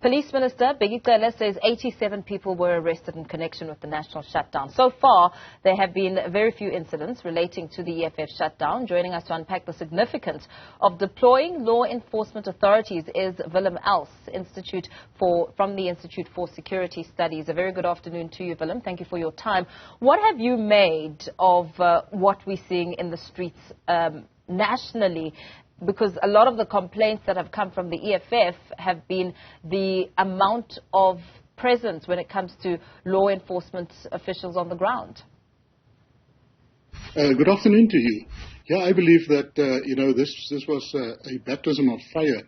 Police Minister Bheki Cele says 87 people were arrested in connection with the national shutdown. So far, there have been very few incidents relating to the EFF shutdown. Joining us to unpack the significance of deploying law enforcement authorities is Willem Els, from the Institute for Security Studies. A very good afternoon to you, Willem. Thank you for your time. What have you made of what we're seeing in the streets nationally? Because a lot of the complaints that have come from the EFF have been the amount of presence when it comes to law enforcement officials on the ground. Good afternoon to you. Yeah, I believe that, this was a baptism of fire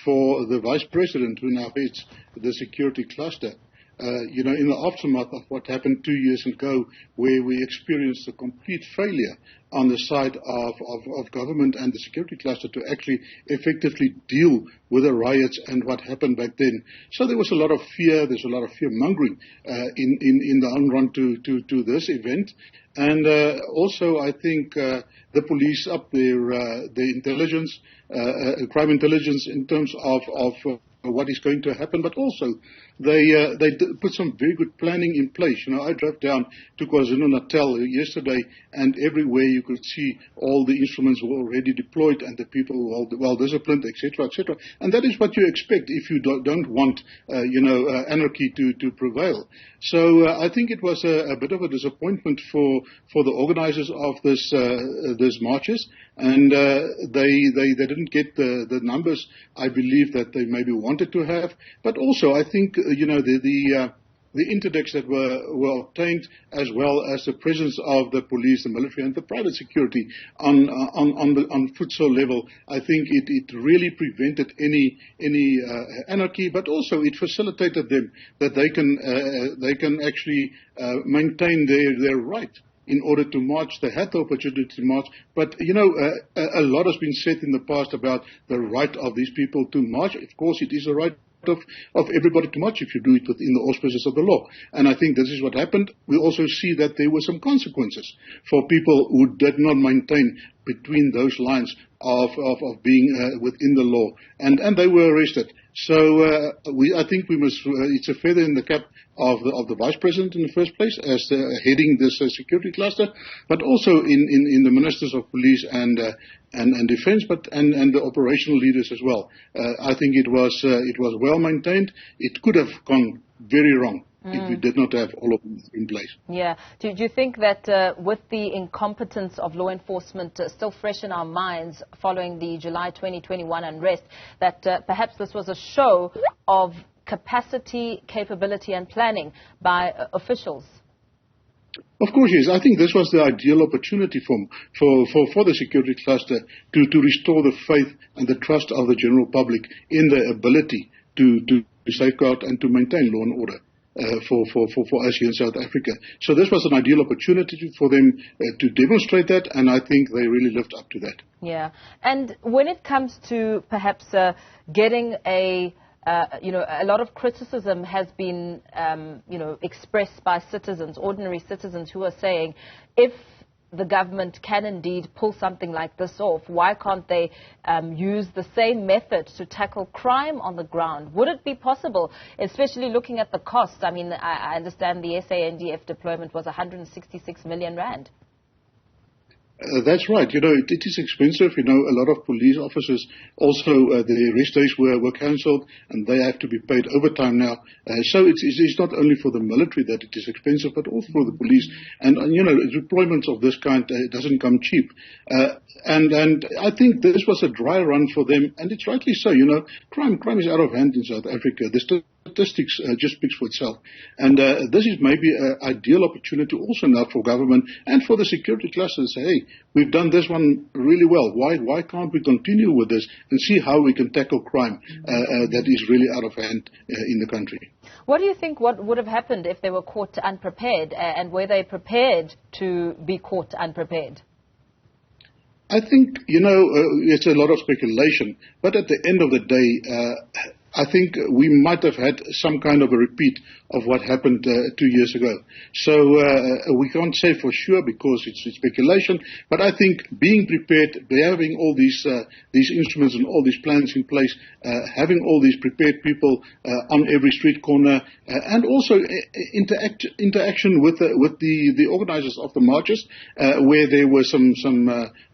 for the Vice President who now heads the security cluster. In the aftermath of what happened 2 years ago, where we experienced a complete failure on the side of government and the security cluster to actually effectively deal with the riots and what happened back then. So there was a lot of fear, there's a lot of fear-mongering in the long run to this event. And also, I think the police up their intelligence, crime intelligence in terms of what is going to happen, but also they put some very good planning in place. I drove down to KwaZulu-Natal yesterday, and everywhere you could see all the instruments were already deployed and the people were well disciplined, etc., etc. And that is what you expect if you don't want, anarchy to prevail. So I think it was a bit of a disappointment for the organizers of this marches, and they didn't get the numbers I believe that they maybe wanted to have. But also I think the interdicts that were obtained, as well as the presence of the police, the military, and the private security on futsal level, I think it really prevented any anarchy, but also it facilitated them that they can actually maintain their right in order to march. They had the opportunity to march, but a lot has been said in the past about the right of these people to march. Of course, it is a right of everybody to march if you do it within the auspices of the law. And I think this is what happened. We also see that there were some consequences for people who did not maintain between those lines of being within the law, and they were arrested. So I think we must. It's a feather in the cap of the Vice President in the first place as heading this security cluster, but also in the ministers of police and defence, and the operational leaders as well. I think it was well maintained. It could have gone very wrong if we did not have all of them in place. Yeah. Do you think that with the incompetence of law enforcement still fresh in our minds following the July 2021 unrest, that perhaps this was a show of capacity, capability and planning by officials? Of course, yes. I think this was the ideal opportunity for the security cluster to restore the faith and the trust of the general public in their ability to safeguard and to maintain law and order for us here in South Africa. So this was an ideal opportunity for them to demonstrate that, and I think they really lived up to that. Yeah. And when it comes to perhaps getting a lot of criticism has been, expressed by citizens, ordinary citizens, who are saying, if the government can indeed pull something like this off, why can't they use the same method to tackle crime on the ground? Would it be possible, especially looking at the cost? I mean, I understand the SANDF deployment was 166 million rand. That's right. It is expensive. A lot of police officers also, the arrest days were cancelled and they have to be paid overtime now. So it's not only for the military that it is expensive, but also for the police. And deployments of this kind doesn't come cheap. And I think this was a dry run for them, and it's rightly so. Crime is out of hand in South Africa. The statistics just speaks for itself. And this is maybe an ideal opportunity also now for government and for the security cluster to say, hey, we've done this one really well. Why can't we continue with this and see how we can tackle crime that is really out of hand in the country? What do you think what would have happened if they were caught unprepared, and were they prepared to be caught unprepared? I think, it's a lot of speculation, but at the end of the day, I think we might have had some kind of a repeat of what happened 2 years ago. So we can't say for sure because it's speculation, but I think being prepared, having all these instruments and all these plans in place, having all these prepared people on every street corner, and also interaction with the organizers of the marches, where there were some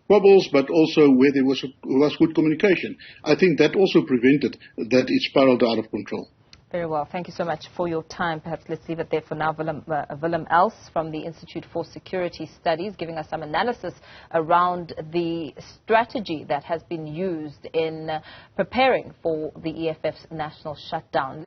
wobbles, but also where there was good communication. I think that also prevented that it spiraled out of control. Very well. Thank you so much for your time. Perhaps let's leave it there for now. Willem Els from the Institute for Security Studies giving us some analysis around the strategy that has been used in preparing for the EFF's national shutdown.